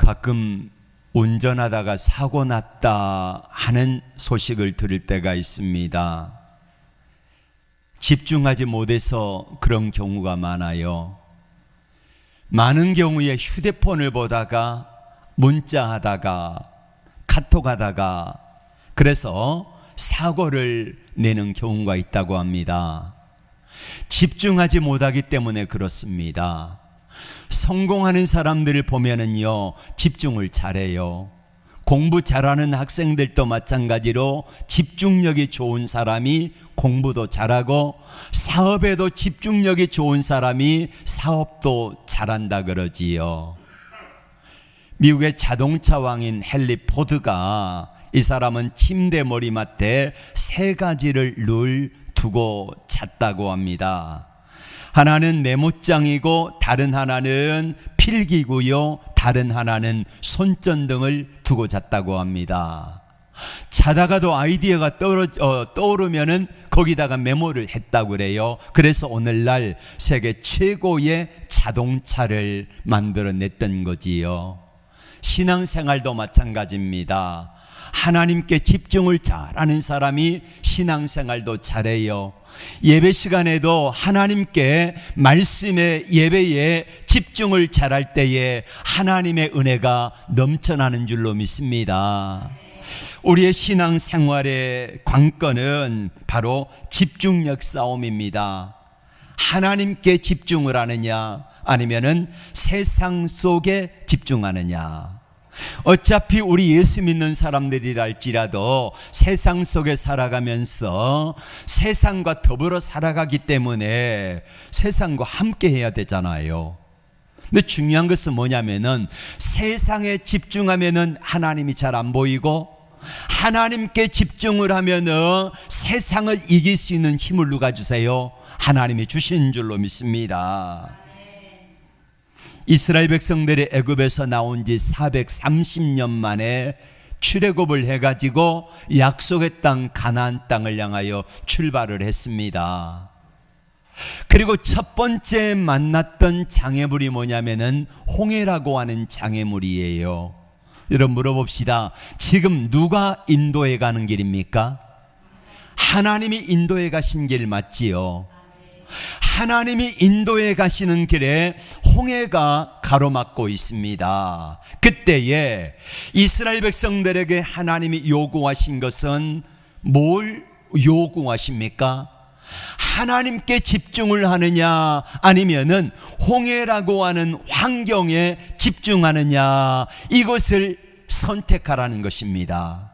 가끔 운전하다가 사고 났다 하는 소식을 들을 때가 있습니다. 집중하지 못해서 그런 경우가 많아요. 많은 경우에 휴대폰을 보다가 문자하다가 카톡하다가 그래서 사고를 내는 경우가 있다고 합니다. 집중하지 못하기 때문에 그렇습니다. 성공하는 사람들을 보면은요, 집중을 잘해요. 공부 잘하는 학생들도 마찬가지로 집중력이 좋은 사람이 공부도 잘하고, 사업에도 집중력이 좋은 사람이 사업도 잘한다 그러지요. 미국의 자동차 왕인 헨리 포드가, 이 사람은 침대 머리맡에 3가지를 늘 두고 잤다고 합니다. 하나는 메모장이고, 다른 하나는 필기고요, 다른 하나는 손전등을 두고 잤다고 합니다. 자다가도 아이디어가 떠오르면은 거기다가 메모를 했다고 그래요. 그래서 오늘날 세계 최고의 자동차를 만들어냈던 거지요. 신앙생활도 마찬가지입니다. 하나님께 집중을 잘하는 사람이 신앙생활도 잘해요. 예배 시간에도 하나님께 말씀의 예배에 집중을 잘할 때에 하나님의 은혜가 넘쳐나는 줄로 믿습니다. 우리의 신앙생활의 관건은 바로 집중력 싸움입니다. 하나님께 집중을 하느냐, 아니면은 세상 속에 집중하느냐. 어차피 우리 예수 믿는 사람들이랄지라도 세상 속에 살아가면서 세상과 더불어 살아가기 때문에 세상과 함께 해야 되잖아요. 근데 중요한 것은 뭐냐면은 세상에 집중하면은 하나님이 잘 안 보이고, 하나님께 집중을 하면은 세상을 이길 수 있는 힘을 누가 주세요? 하나님이 주신 줄로 믿습니다. 이스라엘 백성들이 애굽에서 나온 지 430년 만에 출애굽을 해가지고 약속의 땅 가나안 땅을 향하여 출발을 했습니다. 그리고 첫 번째 만났던 장애물이 뭐냐면은 홍해라고 하는 장애물이에요. 여러분 물어봅시다. 지금 누가 인도해 가는 길입니까? 하나님이 인도해 가신 길 맞지요? 하나님이 인도해 가시는 길에 홍해가 가로막고 있습니다. 그때에 이스라엘 백성들에게 하나님이 요구하신 것은 뭘 요구하십니까? 하나님께 집중을 하느냐, 아니면은 홍해라고 하는 환경에 집중하느냐, 이것을 선택하라는 것입니다.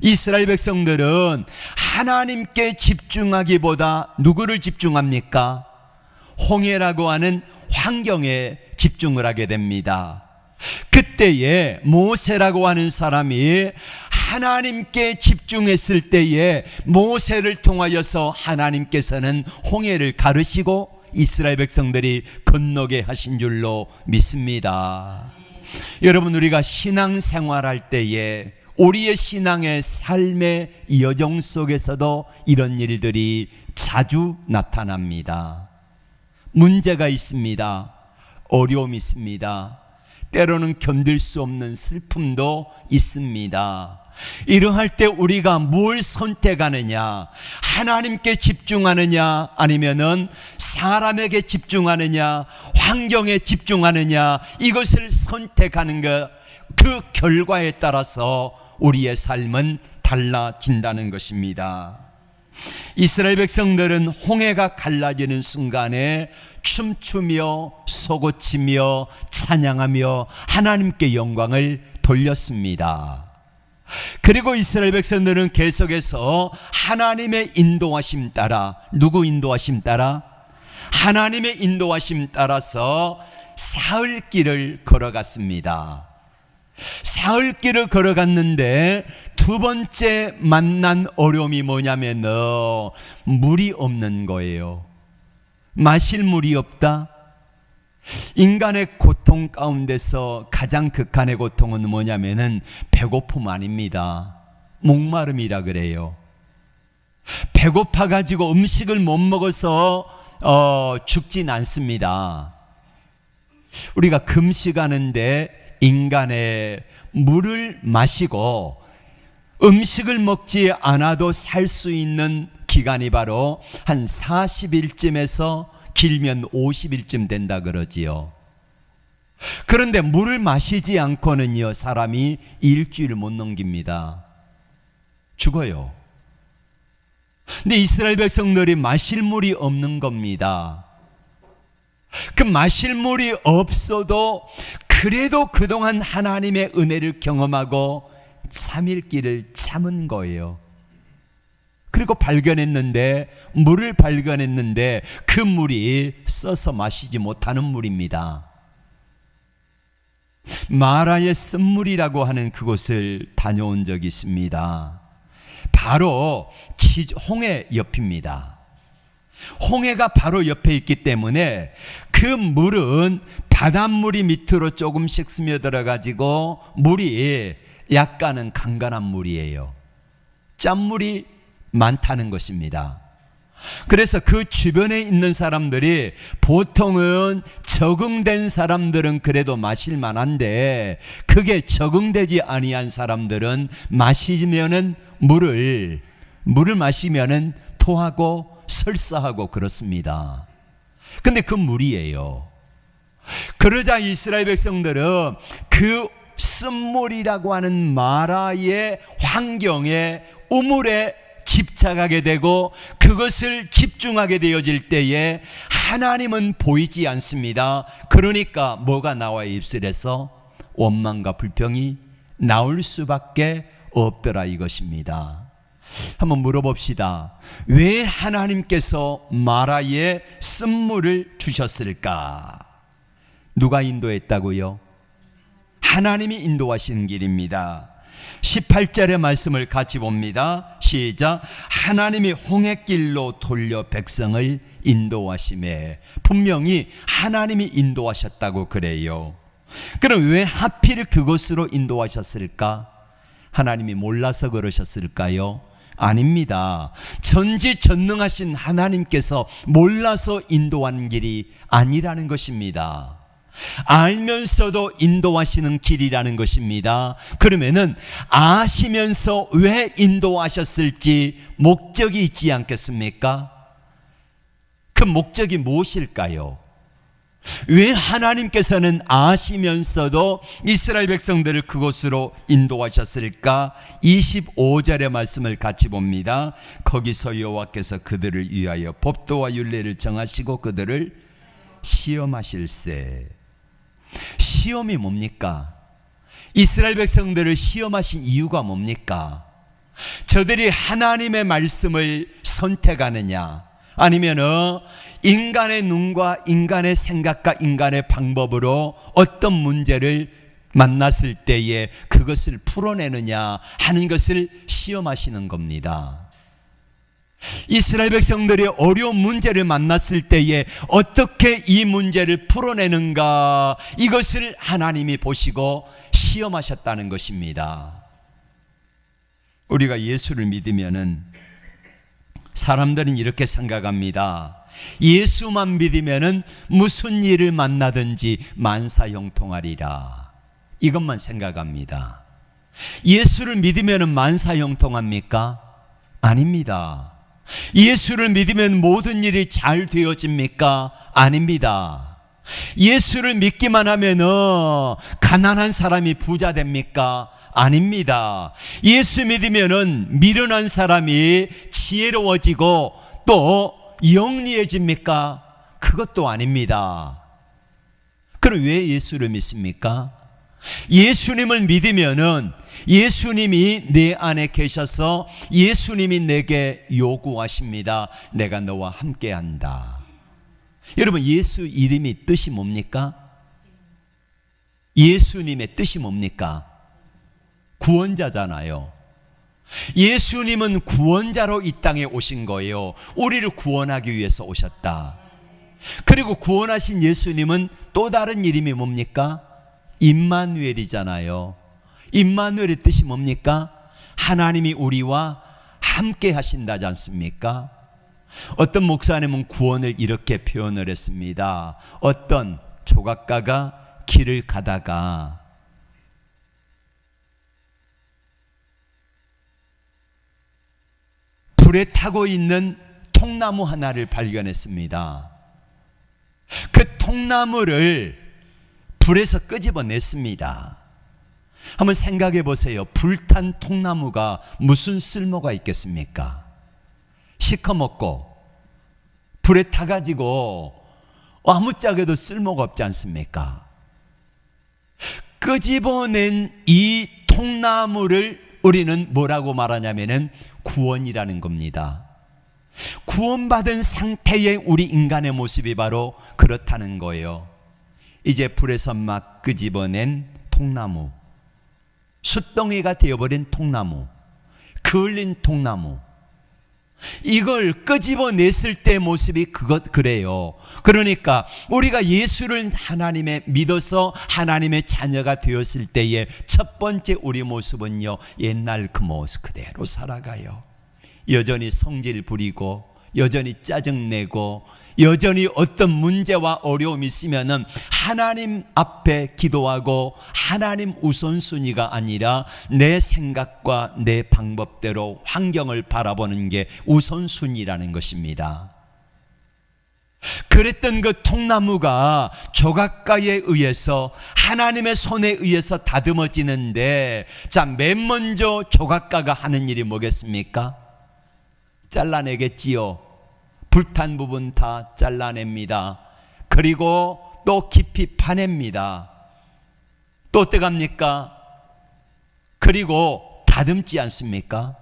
이스라엘 백성들은 하나님께 집중하기보다 누구를 집중합니까? 홍해라고 하는 환경에 집중을 하게 됩니다. 그때에 모세라고 하는 사람이 하나님께 집중했을 때에 모세를 통하여서 하나님께서는 홍해를 가르시고 이스라엘 백성들이 건너게 하신 줄로 믿습니다. 여러분, 우리가 신앙생활할 때에 우리의 신앙의 삶의 여정 속에서도 이런 일들이 자주 나타납니다. 문제가 있습니다. 어려움이 있습니다. 때로는 견딜 수 없는 슬픔도 있습니다. 이러할 때 우리가 뭘 선택하느냐, 하나님께 집중하느냐, 아니면은 사람에게 집중하느냐, 환경에 집중하느냐, 이것을 선택하는 것, 그 결과에 따라서 우리의 삶은 달라진다는 것입니다. 이스라엘 백성들은 홍해가 갈라지는 순간에 춤추며 솟구치며 찬양하며 하나님께 영광을 돌렸습니다. 그리고 이스라엘 백성들은 계속해서 하나님의 인도하심 따라, 누구 인도하심 따라? 하나님의 인도하심 따라서 사흘길을 걸어갔습니다. 사흘길을 걸어갔는데 두 번째 만난 어려움이 뭐냐면 물이 없는 거예요. 마실 물이 없다. 인간의 고통 가운데서 가장 극한의 고통은 뭐냐면은 배고픔 아닙니다. 목마름이라 그래요. 배고파 가지고 음식을 못 먹어서 죽진 않습니다. 우리가 금식하는데 인간의 물을 마시고 음식을 먹지 않아도 살 수 있는 기간이 바로 한 40일쯤에서 길면 50일쯤 된다 그러지요. 그런데 물을 마시지 않고는요, 사람이 일주일 못 넘깁니다. 죽어요. 근데 이스라엘 백성들이 마실 물이 없는 겁니다. 그 마실 물이 없어도 그래도 그동안 하나님의 은혜를 경험하고 3일길을 참은 거예요. 그리고 물을 발견했는데 그 물이 써서 마시지 못하는 물입니다. 마라의 쓴물이라고 하는 그곳을 다녀온 적이 있습니다. 바로 홍해 옆입니다. 홍해가 바로 옆에 있기 때문에 그 물은 바닷물이 밑으로 조금씩 스며들어 가지고 물이 약간은 간간한 물이에요. 짠물이 많다는 것입니다. 그래서 그 주변에 있는 사람들이 보통은 적응된 사람들은 그래도 마실 만한데, 그게 적응되지 아니한 사람들은 물을 마시면은 토하고 설사하고 그렇습니다. 근데 그 물이에요. 그러자 이스라엘 백성들은 그 쓴물이라고 하는 마라의 환경에, 우물에 집착하게 되고 그것을 집중하게 되어질 때에 하나님은 보이지 않습니다. 그러니까 뭐가 나와요? 입술에서 원망과 불평이 나올 수밖에 없더라 이것입니다. 한번 물어봅시다. 왜 하나님께서 마라에 쓴물을 주셨을까? 누가 인도했다고요? 하나님이 인도하시는 길입니다. 18절의 말씀을 같이 봅니다. 시작. 하나님이 홍해길로 돌려 백성을 인도하심에, 분명히 하나님이 인도하셨다고 그래요. 그럼 왜 하필 그곳으로 인도하셨을까? 하나님이 몰라서 그러셨을까요? 아닙니다. 전지전능하신 하나님께서 몰라서 인도한 길이 아니라는 것입니다. 알면서도 인도하시는 길이라는 것입니다. 그러면은 아시면서 왜 인도하셨을지 목적이 있지 않겠습니까? 그 목적이 무엇일까요? 왜 하나님께서는 아시면서도 이스라엘 백성들을 그곳으로 인도하셨을까? 25절의 말씀을 같이 봅니다. 거기서 여호와께서 그들을 위하여 법도와 율례를 정하시고 그들을 시험하실세. 시험이 뭡니까? 이스라엘 백성들을 시험하신 이유가 뭡니까? 저들이 하나님의 말씀을 선택하느냐, 아니면 인간의 눈과 인간의 생각과 인간의 방법으로 어떤 문제를 만났을 때에 그것을 풀어내느냐 하는 것을 시험하시는 겁니다. 이스라엘 백성들이 어려운 문제를 만났을 때에 어떻게 이 문제를 풀어내는가, 이것을 하나님이 보시고 시험하셨다는 것입니다. 우리가 예수를 믿으면은 사람들은 이렇게 생각합니다. 예수만 믿으면은 무슨 일을 만나든지 만사형통하리라, 이것만 생각합니다. 예수를 믿으면은 만사형통합니까? 아닙니다. 예수를 믿으면 모든 일이 잘 되어집니까? 아닙니다. 예수를 믿기만 하면 가난한 사람이 부자 됩니까? 아닙니다. 예수 믿으면 미련한 사람이 지혜로워지고 또 영리해집니까? 그것도 아닙니다. 그럼 왜 예수를 믿습니까? 예수님을 믿으면은 예수님이 내 안에 계셔서 예수님이 내게 요구하십니다. 내가 너와 함께 한다. 여러분, 예수 이름이 뜻이 뭡니까? 예수님의 뜻이 뭡니까? 구원자잖아요. 예수님은 구원자로 이 땅에 오신 거예요. 우리를 구원하기 위해서 오셨다. 그리고 구원하신 예수님은 또 다른 이름이 뭡니까? 임마누엘이잖아요. 임마누엘의 뜻이 뭡니까? 하나님이 우리와 함께 하신다지 않습니까? 어떤 목사님은 구원을 이렇게 표현을 했습니다. 어떤 조각가가 길을 가다가 불에 타고 있는 통나무 하나를 발견했습니다. 그 통나무를 불에서 끄집어냈습니다. 한번 생각해 보세요. 불탄 통나무가 무슨 쓸모가 있겠습니까? 시커멓고 불에 타가지고 아무짝에도 쓸모가 없지 않습니까? 끄집어낸 이 통나무를 우리는 뭐라고 말하냐면은 구원이라는 겁니다. 구원받은 상태의 우리 인간의 모습이 바로 그렇다는 거예요. 이제 불에서 막 끄집어낸 통나무, 숯덩이가 되어버린 통나무, 그을린 통나무, 이걸 끄집어냈을 때 모습이 그래요. 그러니까 우리가 예수를 하나님의 믿어서 하나님의 자녀가 되었을 때의 첫 번째 우리 모습은요, 옛날 그 모습 그대로 살아가요. 여전히 성질 부리고, 여전히 짜증내고, 여전히 어떤 문제와 어려움이 있으면은 하나님 앞에 기도하고 하나님 우선순위가 아니라 내 생각과 내 방법대로 환경을 바라보는 게 우선순위라는 것입니다. 그랬던 그 통나무가 조각가에 의해서 하나님의 손에 의해서 다듬어지는데, 자, 맨 먼저 조각가가 하는 일이 뭐겠습니까? 잘라내겠지요. 불탄 부분 다 잘라냅니다. 그리고 또 깊이 파냅니다. 또 어떻게 합니까? 그리고 다듬지 않습니까?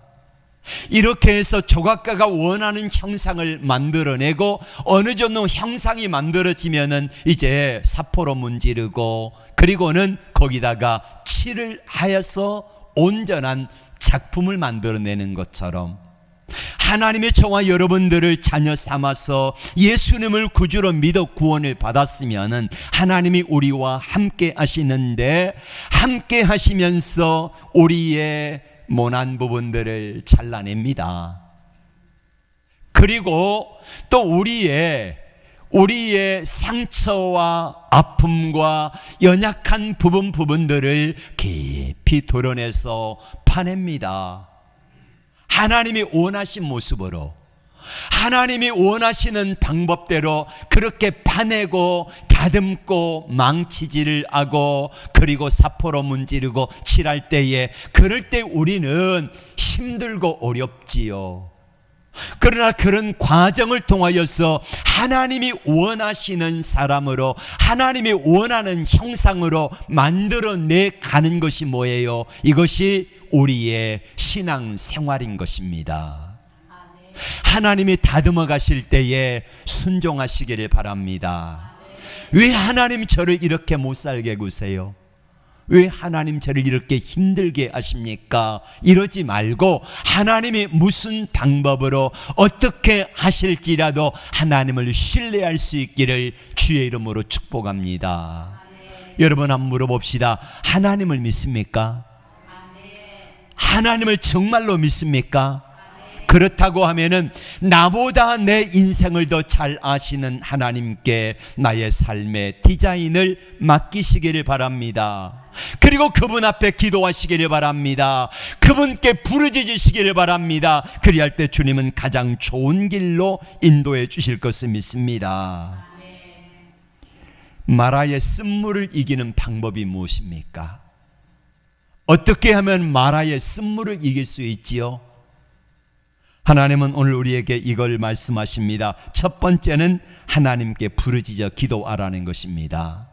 이렇게 해서 조각가가 원하는 형상을 만들어내고, 어느 정도 형상이 만들어지면은 이제 사포로 문지르고, 그리고는 거기다가 칠을 하여서 온전한 작품을 만들어내는 것처럼, 하나님의 저와 여러분들을 자녀 삼아서 예수님을 구주로 믿어 구원을 받았으면은 하나님이 우리와 함께 하시는데, 함께 하시면서 우리의 모난 부분들을 잘라냅니다. 그리고 또 우리의 상처와 아픔과 연약한 부분들을 깊이 도려내서 파냅니다. 하나님이 원하신 모습으로, 하나님이 원하시는 방법대로 그렇게 파내고 다듬고 망치질을 하고, 그리고 사포로 문지르고 칠할 때에, 그럴 때 우리는 힘들고 어렵지요. 그러나 그런 과정을 통하여서 하나님이 원하시는 사람으로, 하나님이 원하는 형상으로 만들어내 가는 것이 뭐예요? 이것이 우리의 신앙 생활인 것입니다. 하나님이 다듬어 가실 때에 순종하시기를 바랍니다. 왜 하나님 저를 이렇게 못 살게 구세요? 왜 하나님 저를 이렇게 힘들게 하십니까? 이러지 말고 하나님이 무슨 방법으로 어떻게 하실지라도 하나님을 신뢰할 수 있기를 주의 이름으로 축복합니다. 여러분 한번 물어봅시다. 하나님을 믿습니까? 하나님을 정말로 믿습니까? 그렇다고 하면은 나보다 내 인생을 더 잘 아시는 하나님께 나의 삶의 디자인을 맡기시기를 바랍니다. 그리고 그분 앞에 기도하시기를 바랍니다. 그분께 부르짖으시기를 바랍니다. 그리할 때 주님은 가장 좋은 길로 인도해 주실 것을 믿습니다. 마라의 쓴물을 이기는 방법이 무엇입니까? 어떻게 하면 마라의 쓴물을 이길 수 있지요? 하나님은 오늘 우리에게 이걸 말씀하십니다. 첫 번째는 하나님께 부르짖어 기도하라는 것입니다.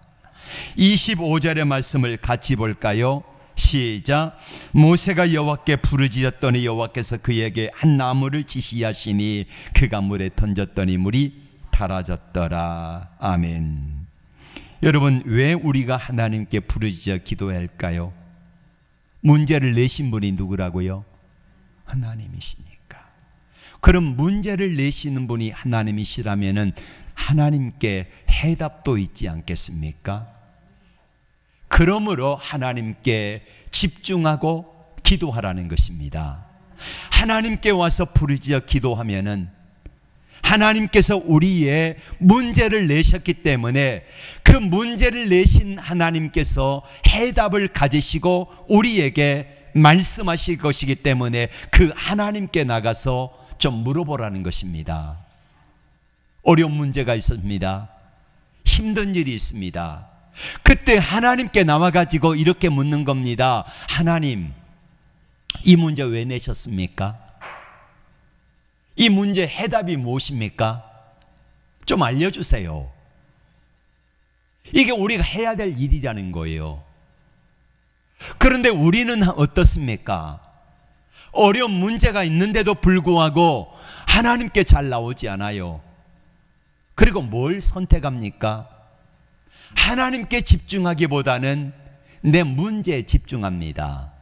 25절의 말씀을 같이 볼까요? 시작. 모세가 여호와께 부르짖었더니 여호와께서 그에게 한 나무를 지시하시니 그가 물에 던졌더니 물이 달아졌더라. 아멘. 여러분, 왜 우리가 하나님께 부르짖어 기도해야 할까요? 문제를 내신 분이 누구라고요? 하나님이시니까. 그럼 문제를 내시는 분이 하나님이시라면은 하나님께 해답도 있지 않겠습니까? 그러므로 하나님께 집중하고 기도하라는 것입니다. 하나님께 와서 부르짖어 기도하면은 하나님께서 우리의 문제를 내셨기 때문에 그 문제를 내신 하나님께서 해답을 가지시고 우리에게 말씀하실 것이기 때문에 그 하나님께 나가서 좀 물어보라는 것입니다. 어려운 문제가 있습니다. 힘든 일이 있습니다. 그때 하나님께 나와가지고 이렇게 묻는 겁니다. 하나님, 이 문제 왜 내셨습니까? 이 문제 해답이 무엇입니까? 좀 알려주세요. 이게 우리가 해야 될 일이라는 거예요. 그런데 우리는 어떻습니까? 어려운 문제가 있는데도 불구하고 하나님께 잘 나오지 않아요. 그리고 뭘 선택합니까? 하나님께 집중하기보다는 내 문제에 집중합니다.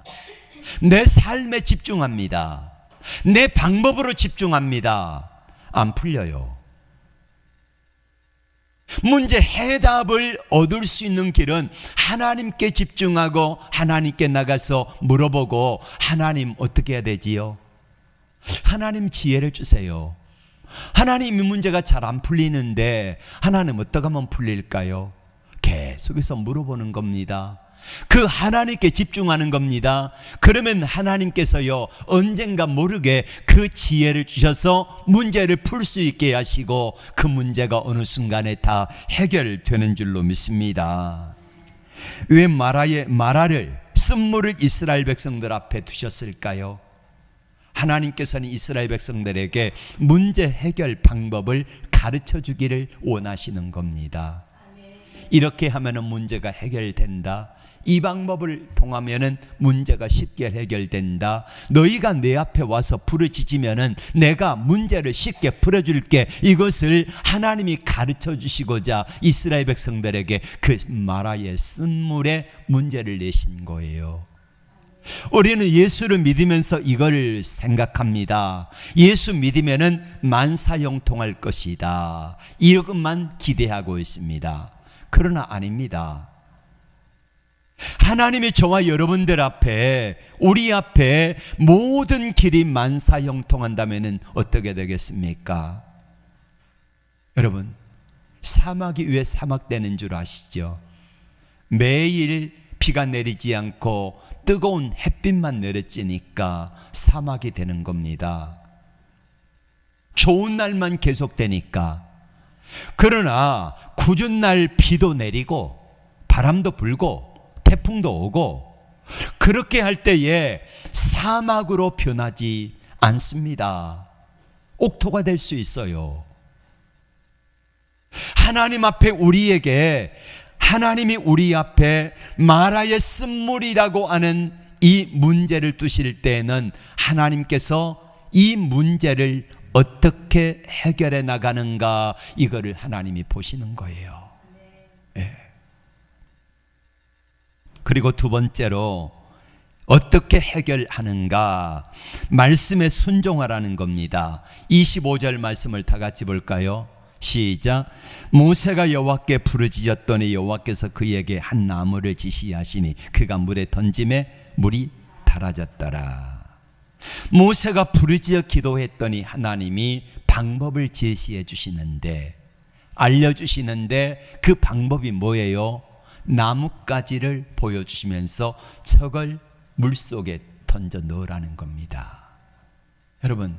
내 삶에 집중합니다. 내 방법으로 집중합니다. 안 풀려요. 문제 해답을 얻을 수 있는 길은 하나님께 집중하고 하나님께 나가서 물어보고, 하나님 어떻게 해야 되지요? 하나님 지혜를 주세요. 하나님 이 문제가 잘 안 풀리는데 하나님 어떻게 하면 풀릴까요? 계속해서 물어보는 겁니다. 그 하나님께 집중하는 겁니다. 그러면 하나님께서요, 언젠가 모르게 그 지혜를 주셔서 문제를 풀 수 있게 하시고 그 문제가 어느 순간에 다 해결되는 줄로 믿습니다. 왜 마라를 쓴물을 이스라엘 백성들 앞에 두셨을까요? 하나님께서는 이스라엘 백성들에게 문제 해결 방법을 가르쳐 주기를 원하시는 겁니다. 이렇게 하면 문제가 해결된다. 이 방법을 통하면 문제가 쉽게 해결된다. 너희가 내 앞에 와서 부르짖으면 내가 문제를 쉽게 풀어줄게. 이것을 하나님이 가르쳐 주시고자 이스라엘 백성들에게 그 마라의 쓴물에 문제를 내신 거예요. 우리는 예수를 믿으면서 이걸 생각합니다. 예수 믿으면 만사형통할 것이다. 이것만 기대하고 있습니다. 그러나 아닙니다. 하나님이 저와 여러분들 앞에, 우리 앞에 모든 길이 만사형통한다면 어떻게 되겠습니까? 여러분, 사막이 왜 사막되는 줄 아시죠? 매일 비가 내리지 않고 뜨거운 햇빛만 내려지니까 사막이 되는 겁니다. 좋은 날만 계속되니까. 그러나 궂은 날 비도 내리고 바람도 불고 태풍도 오고 그렇게 할 때에 사막으로 변하지 않습니다. 옥토가 될 수 있어요. 하나님 앞에 우리에게, 하나님이 우리 앞에 마라의 쓴물이라고 하는 이 문제를 두실 때에는 하나님께서 이 문제를 어떻게 해결해 나가는가, 이거를 하나님이 보시는 거예요. 네. 그리고 두 번째로 어떻게 해결하는가, 말씀에 순종하라는 겁니다. 25절 말씀을 다 같이 볼까요? 시작. 모세가 여호와께 부르짖었더니 여호와께서 그에게 한 나무를 지시하시니 그가 물에 던짐에 물이 달아졌더라. 모세가 부르짖어 기도했더니 하나님이 방법을 제시해 주시는데, 알려주시는데 그 방법이 뭐예요? 나뭇가지를 보여주시면서 저걸 물속에 던져 넣으라는 겁니다. 여러분,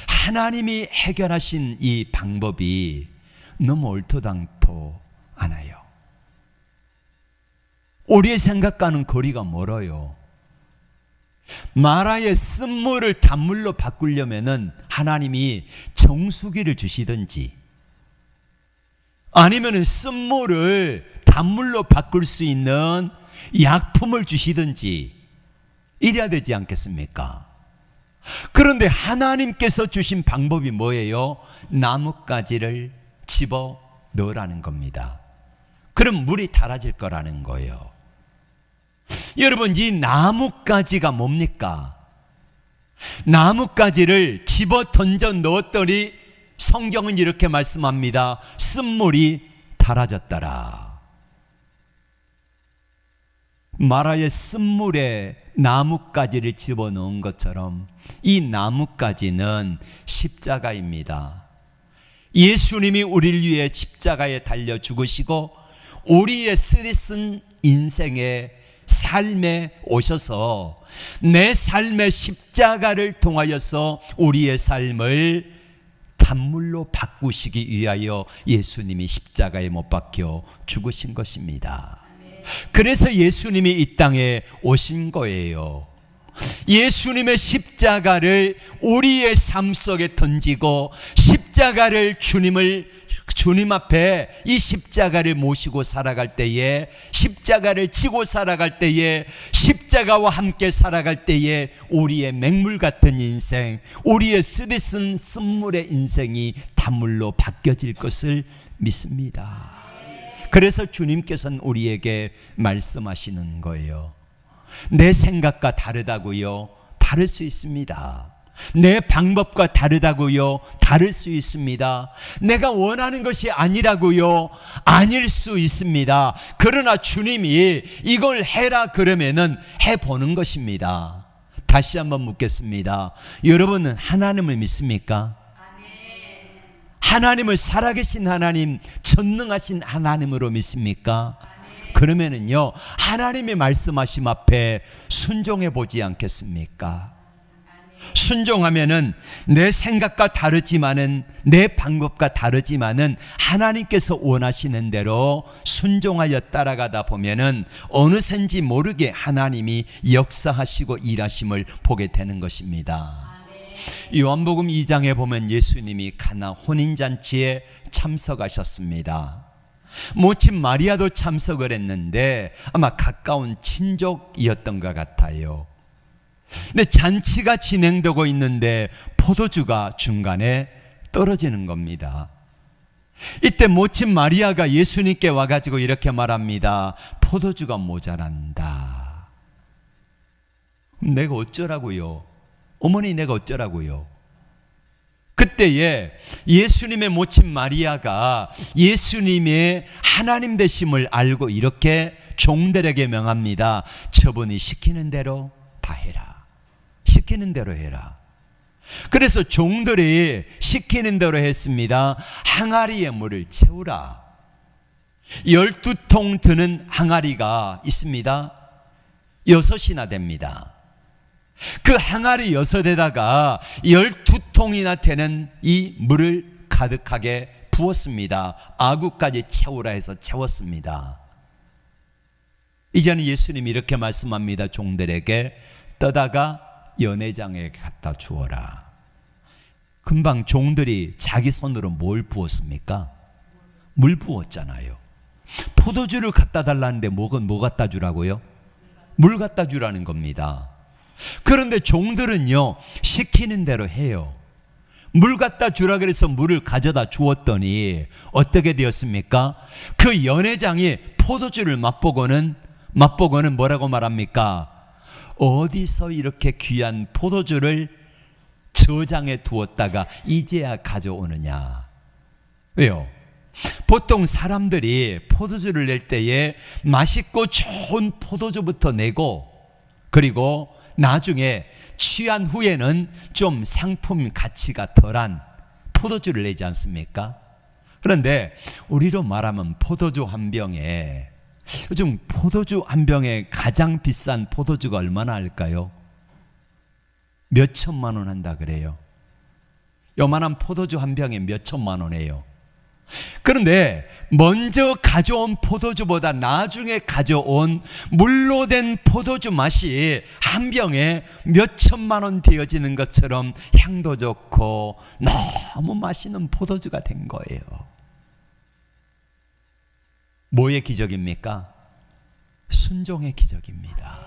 하나님이 해결하신 이 방법이 너무 얼토당토 않아요. 우리의 생각과는 거리가 멀어요. 마라의 쓴물을 단물로 바꾸려면은 하나님이 정수기를 주시든지 아니면은 쓴물을 단물로 바꿀 수 있는 약품을 주시든지 이래야 되지 않겠습니까? 그런데 하나님께서 주신 방법이 뭐예요? 나뭇가지를 집어 넣으라는 겁니다. 그럼 물이 달아질 거라는 거예요. 여러분, 이 나뭇가지가 뭡니까? 나뭇가지를 집어 던져 넣었더니 성경은 이렇게 말씀합니다. 쓴물이 달아졌더라. 마라의 쓴물에 나뭇가지를 집어넣은 것처럼 이 나뭇가지는 십자가입니다. 예수님이 우리를 위해 십자가에 달려 죽으시고 우리의 쓰디쓴 인생의 삶에 오셔서 내 삶의 십자가를 통하여서 우리의 삶을 단물로 바꾸시기 위하여 예수님이 십자가에 못 박혀 죽으신 것입니다. 그래서 예수님이 이 땅에 오신 거예요. 예수님의 십자가를 우리의 삶 속에 던지고 십자가를 주님 앞에 이 십자가를 모시고 살아갈 때에, 십자가를 지고 살아갈 때에, 십자가와 함께 살아갈 때에 우리의 맹물 같은 인생, 우리의 쓰디쓴 쓴물의 인생이 단물로 바뀌어질 것을 믿습니다. 그래서 주님께서는 우리에게 말씀하시는 거예요. 내 생각과 다르다고요? 다를 수 있습니다. 내 방법과 다르다고요? 다를 수 있습니다. 내가 원하는 것이 아니라고요? 아닐 수 있습니다. 그러나 주님이 이걸 해라 그러면은 해보는 것입니다. 다시 한번 묻겠습니다. 여러분은 하나님을 믿습니까? 하나님을 살아계신 하나님, 전능하신 하나님으로 믿습니까? 그러면은요, 하나님의 말씀하심 앞에 순종해 보지 않겠습니까? 순종하면은 내 생각과 다르지만은, 내 방법과 다르지만은 하나님께서 원하시는 대로 순종하여 따라가다 보면은 어느샌지 모르게 하나님이 역사하시고 일하심을 보게 되는 것입니다. 요한복음 2장에 보면 예수님이 가나 혼인잔치에 참석하셨습니다. 모친 마리아도 참석을 했는데 아마 가까운 친족이었던 것 같아요. 근데 잔치가 진행되고 있는데 포도주가 중간에 떨어지는 겁니다. 이때 모친 마리아가 예수님께 와가지고 이렇게 말합니다. 포도주가 모자란다. 내가 어쩌라고요? 어머니, 내가 어쩌라고요? 그때에 예수님의 모친 마리아가 예수님의 하나님 되심을 알고 이렇게 종들에게 명합니다. 저분이 시키는 대로 다 해라. 시키는 대로 해라. 그래서 종들이 시키는 대로 했습니다. 항아리에 물을 채우라. 12통 드는 항아리가 있습니다. 6이나 됩니다. 그 항아리 6에다가 12통이나 되는 이 물을 가득하게 부었습니다. 아구까지 채우라 해서 채웠습니다. 이제는 예수님이 이렇게 말씀합니다. 종들에게 떠다가 연회장에 갖다 주어라. 금방 종들이 자기 손으로 뭘 부었습니까? 물 부었잖아요. 포도주를 갖다 달라는데 뭐 갖다 주라고요? 물 갖다 주라는 겁니다. 그런데 종들은요, 시키는 대로 해요. 물 갖다 주라 그래서 물을 가져다 주었더니 어떻게 되었습니까? 그 연회장이 포도주를 맛보고는 뭐라고 말합니까? 어디서 이렇게 귀한 포도주를 저장해 두었다가 이제야 가져오느냐. 왜요? 보통 사람들이 포도주를 낼 때에 맛있고 좋은 포도주부터 내고, 그리고 나중에 취한 후에는 좀 상품 가치가 덜한 포도주를 내지 않습니까? 그런데 우리로 말하면 포도주 한 병에, 요즘 포도주 한 병에 가장 비싼 포도주가 얼마나 할까요? 몇 천만 원 한다 그래요. 요만한 포도주 한 병에 몇 천만 원 해요. 그런데 먼저 가져온 포도주보다 나중에 가져온 물로 된 포도주 맛이 한 병에 몇 천만 원 되어지는 것처럼 향도 좋고 너무 맛있는 포도주가 된 거예요. 뭐의 기적입니까? 순종의 기적입니다.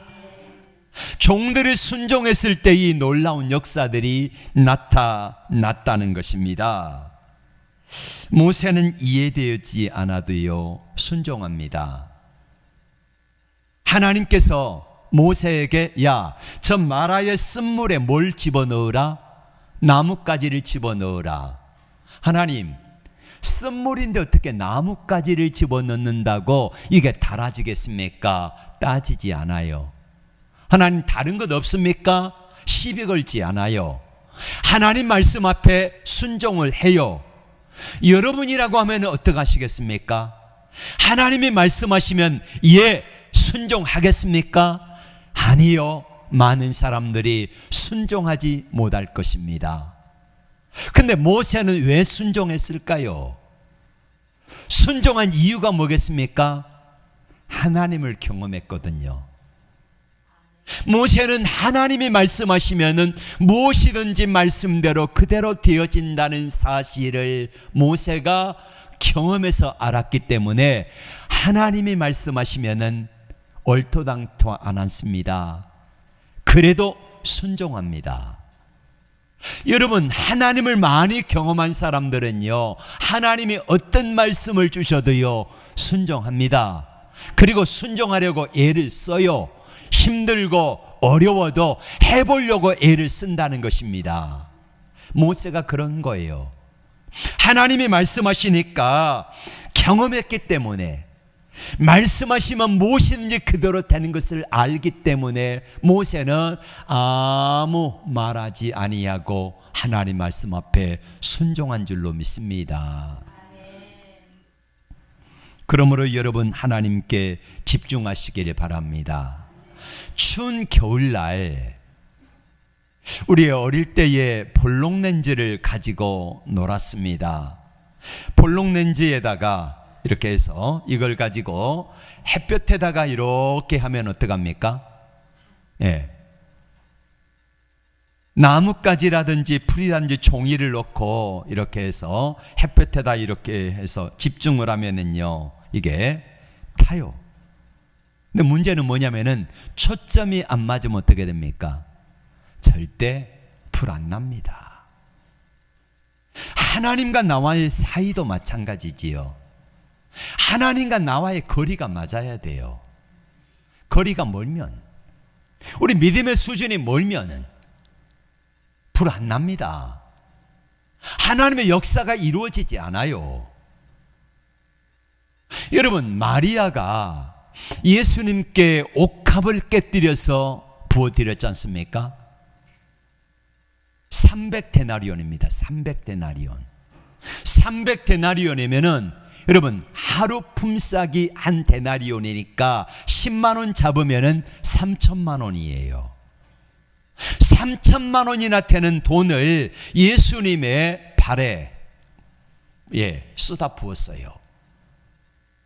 종들이 순종했을 때 이 놀라운 역사들이 나타났다는 것입니다. 모세는 이해되지 않아도요, 순종합니다. 하나님께서 모세에게 야, 저 마라의 쓴물에 뭘 집어넣으라? 나뭇가지를 집어넣으라. 하나님, 쓴물인데 어떻게 나뭇가지를 집어넣는다고 이게 달아지겠습니까? 따지지 않아요. 하나님, 다른 것 없습니까? 시비 걸지 않아요. 하나님 말씀 앞에 순종을 해요. 여러분이라고 하면 어떻게 하시겠습니까? 하나님이 말씀하시면 예, 순종하겠습니까? 아니요. 많은 사람들이 순종하지 못할 것입니다. 근데 모세는 왜 순종했을까요? 순종한 이유가 뭐겠습니까? 하나님을 경험했거든요. 모세는 하나님이 말씀하시면은 무엇이든지 말씀대로 그대로 되어진다는 사실을 모세가 경험해서 알았기 때문에 하나님이 말씀하시면은 얼토당토 안 않습니다. 그래도 순종합니다. 여러분, 하나님을 많이 경험한 사람들은요, 하나님이 어떤 말씀을 주셔도요 순종합니다. 그리고 순종하려고 애를 써요. 힘들고 어려워도 해보려고 애를 쓴다는 것입니다. 모세가 그런 거예요. 하나님이 말씀하시니까 경험했기 때문에, 말씀하시면 무엇이든지 그대로 되는 것을 알기 때문에 모세는 아무 말하지 아니하고 하나님 말씀 앞에 순종한 줄로 믿습니다. 그러므로 여러분, 하나님께 집중하시기를 바랍니다. 추운 겨울날 우리 어릴 때에 볼록렌즈를 가지고 놀았습니다. 볼록렌즈에다가 이렇게 해서 이걸 가지고 햇볕에다가 이렇게 하면 어떡합니까? 예. 나뭇가지라든지 풀이라든지 종이를 넣고 이렇게 해서 햇볕에다 이렇게 해서 집중을 하면은요, 이게 타요. 근데 문제는 뭐냐면은 초점이 안 맞으면 어떻게 됩니까? 절대 불 안 납니다. 하나님과 나와의 사이도 마찬가지지요. 하나님과 나와의 거리가 맞아야 돼요. 거리가 멀면, 우리 믿음의 수준이 멀면은 불 안 납니다. 하나님의 역사가 이루어지지 않아요. 여러분, 마리아가 예수님께 옥합을 깨뜨려서 부어드렸지 않습니까? 300데나리온입니다. 300데나리온. 300데나리온이면은 여러분, 하루 품삯이 한 데나리온이니까 10만 원 잡으면은 3천만 원이에요. 3천만 원이나 되는 돈을 예수님의 발에 쏟아 부었어요.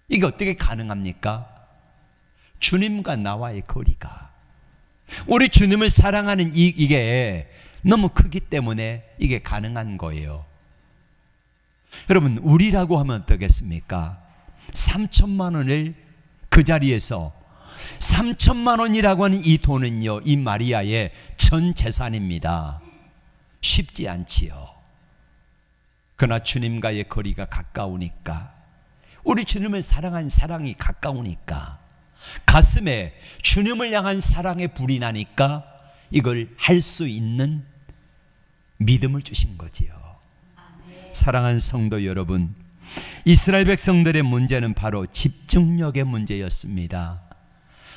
이게 어떻게 가능합니까? 주님과 나와의 거리가, 우리 주님을 사랑하는 이게 너무 크기 때문에 이게 가능한 거예요. 여러분, 우리라고 하면 어떻겠습니까? 3천만 원을 그 자리에서, 3천만 원이라고 하는 이 돈은요, 이 마리아의 전 재산입니다. 쉽지 않지요. 그러나 주님과의 거리가 가까우니까, 우리 주님을 사랑한 사랑이 가까우니까, 가슴에 주님을 향한 사랑의 불이 나니까 이걸 할 수 있는 믿음을 주신 거지요. 사랑하는 성도 여러분, 이스라엘 백성들의 문제는 바로 집중력의 문제였습니다.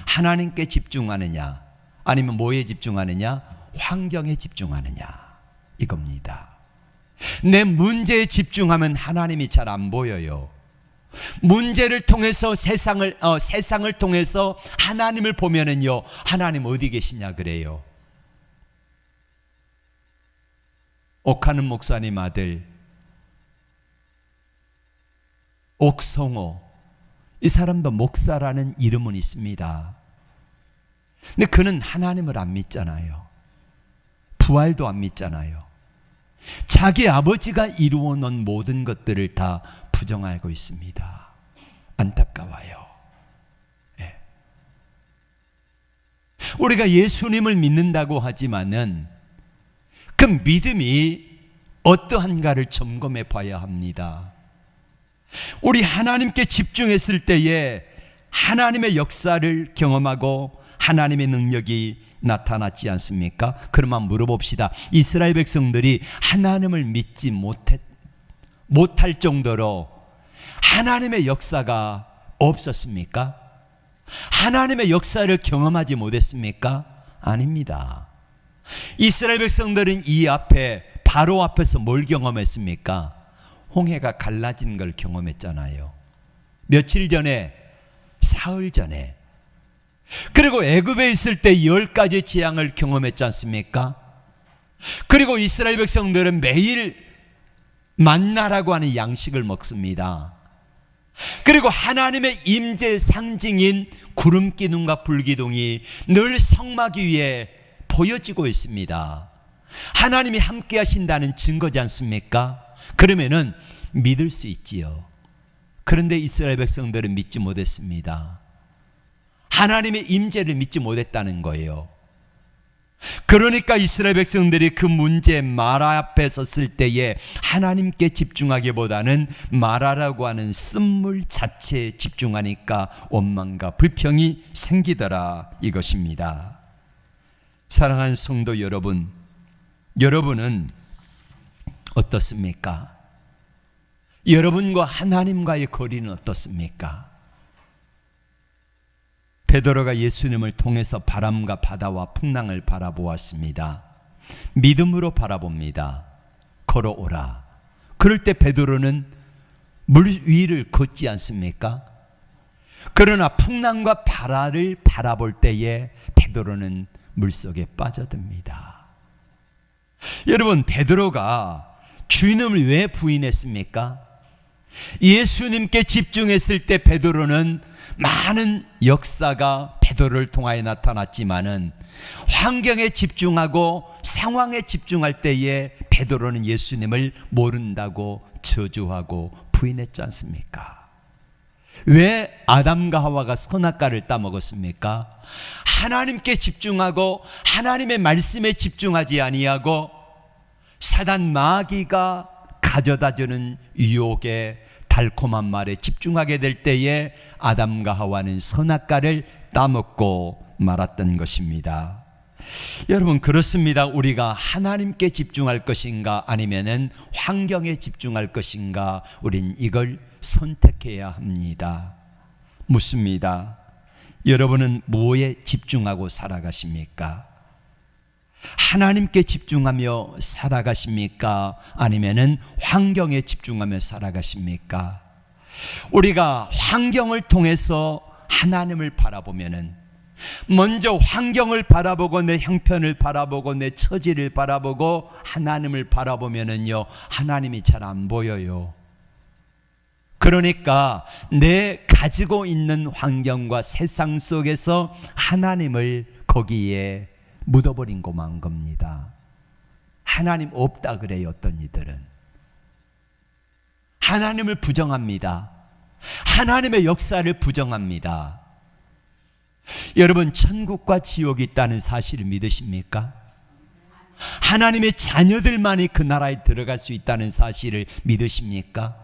하나님께 집중하느냐, 아니면 뭐에 집중하느냐? 환경에 집중하느냐, 이겁니다. 내 문제에 집중하면 하나님이 잘 안 보여요. 문제를 통해서 세상을 통해서 하나님을 보면은요, 하나님 어디 계시냐 그래요. 옥하는 목사님 아들 옥성호, 이 사람도 목사라는 이름은 있습니다. 근데 그는 하나님을 안 믿잖아요. 부활도 안 믿잖아요. 자기 아버지가 이루어 놓은 모든 것들을 다 부정하고 있습니다. 안타까워요. 네. 우리가 예수님을 믿는다고 하지만은 그 믿음이 어떠한가를 점검해 봐야 합니다. 우리 하나님께 집중했을 때에 하나님의 역사를 경험하고 하나님의 능력이 나타났지 않습니까? 그러면 물어봅시다. 이스라엘 백성들이 하나님을 믿지 못할 정도로 하나님의 역사가 없었습니까? 하나님의 역사를 경험하지 못했습니까? 아닙니다. 이스라엘 백성들은 이 앞에 바로 앞에서 뭘 경험했습니까? 홍해가 갈라진 걸 경험했잖아요. 며칠 전에, 사흘 전에. 그리고 애굽에 있을 때 10가지 재앙을 경험했지 않습니까? 그리고 이스라엘 백성들은 매일 만나라고 하는 양식을 먹습니다. 그리고 하나님의 임재의 상징인 구름 기둥과 불 기둥이 늘 성막 위에 보여지고 있습니다. 하나님이 함께 하신다는 증거지 않습니까? 그러면은 믿을 수 있지요. 그런데 이스라엘 백성들은 믿지 못했습니다. 하나님의 임재를 믿지 못했다는 거예요. 그러니까 이스라엘 백성들이 그 문제 마라 앞에 섰을 때에 하나님께 집중하기보다는 마라라고 하는 쓴물 자체에 집중하니까 원망과 불평이 생기더라, 이것입니다. 사랑하는 성도 여러분, 여러분은 어떻습니까? 여러분과 하나님과의 거리는 어떻습니까? 베드로가 예수님을 통해서 바람과 바다와 풍랑을 바라보았습니다. 믿음으로 바라봅니다. 걸어오라. 그럴 때 베드로는 물 위를 걷지 않습니까? 그러나 풍랑과 바다를 바라볼 때에 베드로는 물속에 빠져듭니다. 여러분, 베드로가 주님을 왜 부인했습니까? 예수님께 집중했을 때 베드로는 많은 역사가 베드로를 통하여 나타났지만은 환경에 집중하고 상황에 집중할 때에 베드로는 예수님을 모른다고 저주하고 부인했지 않습니까? 왜 아담과 하와가 선악과를 따먹었습니까? 하나님께 집중하고 하나님의 말씀에 집중하지 아니하고 사단 마귀가 가져다주는 유혹에 달콤한 말에 집중하게 될 때에 아담과 하와는 선악과를 따먹고 말았던 것입니다. 여러분, 그렇습니다. 우리가 하나님께 집중할 것인가 아니면은 환경에 집중할 것인가, 우린 이걸 선택해야 합니다. 묻습니다. 여러분은 뭐에 집중하고 살아가십니까? 하나님께 집중하며 살아가십니까? 아니면은 환경에 집중하며 살아가십니까? 우리가 환경을 통해서 하나님을 바라보면은, 먼저 환경을 바라보고 내 형편을 바라보고 내 처지를 바라보고 하나님을 바라보면은요, 하나님이 잘 안 보여요. 그러니까 내 가지고 있는 환경과 세상 속에서 하나님을 거기에 묻어버린 고만 겁니다. 하나님 없다 그래요. 어떤 이들은 하나님을 부정합니다. 하나님의 역사를 부정합니다. 여러분, 천국과 지옥이 있다는 사실을 믿으십니까? 하나님의 자녀들만이 그 나라에 들어갈 수 있다는 사실을 믿으십니까?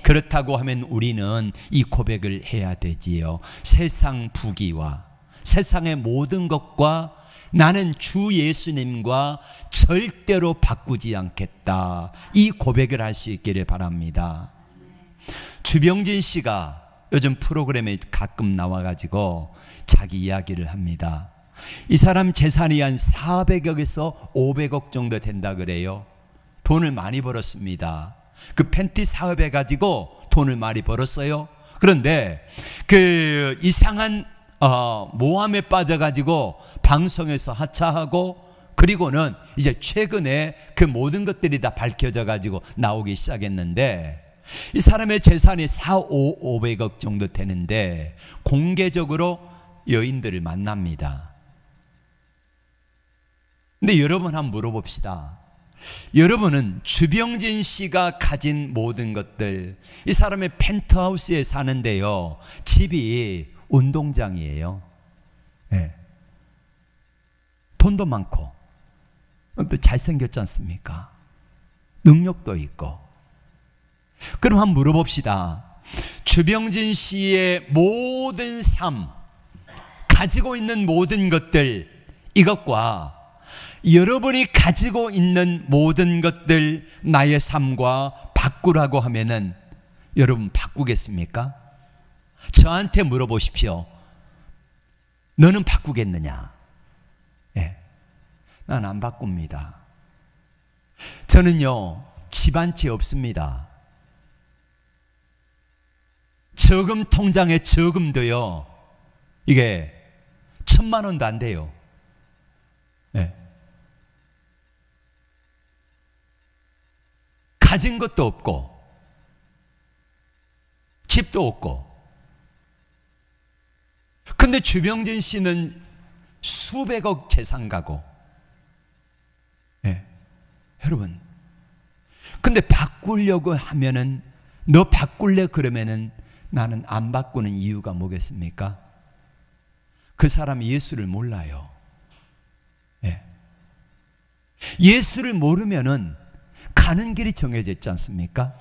그렇다고 하면 우리는 이 고백을 해야 되지요. 세상 부귀와 세상의 모든 것과 나는 주 예수님과 절대로 바꾸지 않겠다, 이 고백을 할 수 있기를 바랍니다. 주병진 씨가 요즘 프로그램에 가끔 나와가지고 자기 이야기를 합니다. 이 사람 재산이 한 400억에서 500억 정도 된다 그래요. 돈을 많이 벌었습니다. 그 팬티 사업해 가지고 돈을 많이 벌었어요. 그런데 그 이상한 모함에 빠져가지고 방송에서 하차하고, 그리고는 이제 최근에 그 모든 것들이 다 밝혀져 가지고 나오기 시작했는데, 이 사람의 재산이 500억 정도 되는데 공개적으로 여인들을 만납니다. 근데 여러분 한번 물어봅시다. 여러분은 주병진 씨가 가진 모든 것들, 이 사람의 펜트하우스에 사는데요, 집이 운동장이에요. 네. 돈도 많고 또 잘생겼지 않습니까? 능력도 있고. 그럼 한번 물어봅시다. 주병진 씨의 모든 삶, 가지고 있는 모든 것들, 이것과 여러분이 가지고 있는 모든 것들, 나의 삶과 바꾸라고 하면은 여러분 바꾸겠습니까? 저한테 물어보십시오. 너는 바꾸겠느냐? 예. 난 안 바꿉니다. 저는요, 집 한 채 없습니다. 저금 통장에 저금도요, 이게 1,000만 원도 안 돼요. 네. 가진 것도 없고 집도 없고. 근데 주병진 씨는 수백억 재산 가고. 네. 여러분, 근데 바꾸려고 하면은, 너 바꿀래 그러면은 나는 안 바꾸는 이유가 뭐겠습니까? 그 사람이 예수를 몰라요. 네. 예수를 모르면은 가는 길이 정해져 있지 않습니까?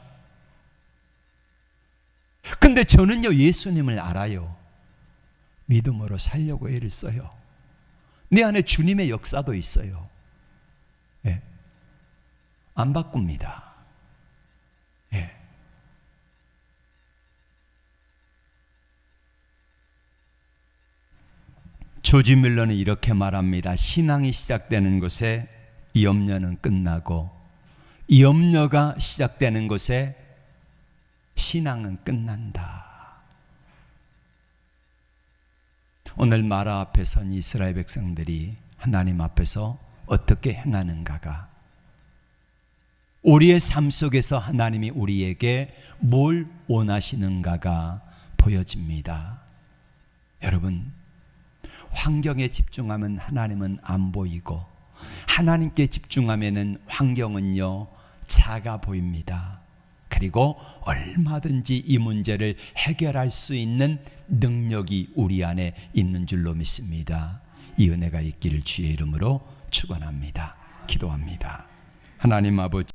근데 저는요, 예수님을 알아요. 믿음으로 살려고 애를 써요. 내 안에 주님의 역사도 있어요. 예. 안 바꿉니다. 예. 조지 밀러는 이렇게 말합니다. 신앙이 시작되는 곳에 염려는 끝나고, 염려가 시작되는 곳에 신앙은 끝난다. 오늘 마라 앞에 선 이스라엘 백성들이 하나님 앞에서 어떻게 행하는가가, 우리의 삶 속에서 하나님이 우리에게 뭘 원하시는가가 보여집니다. 여러분, 환경에 집중하면 하나님은 안 보이고, 하나님께 집중하면은 환경은요, 작아 보입니다. 그리고 얼마든지 이 문제를 해결할 수 있는 능력이 우리 안에 있는 줄로 믿습니다. 이 은혜가 있기를 주의 이름으로 축원합니다. 기도합니다. 하나님 아버지,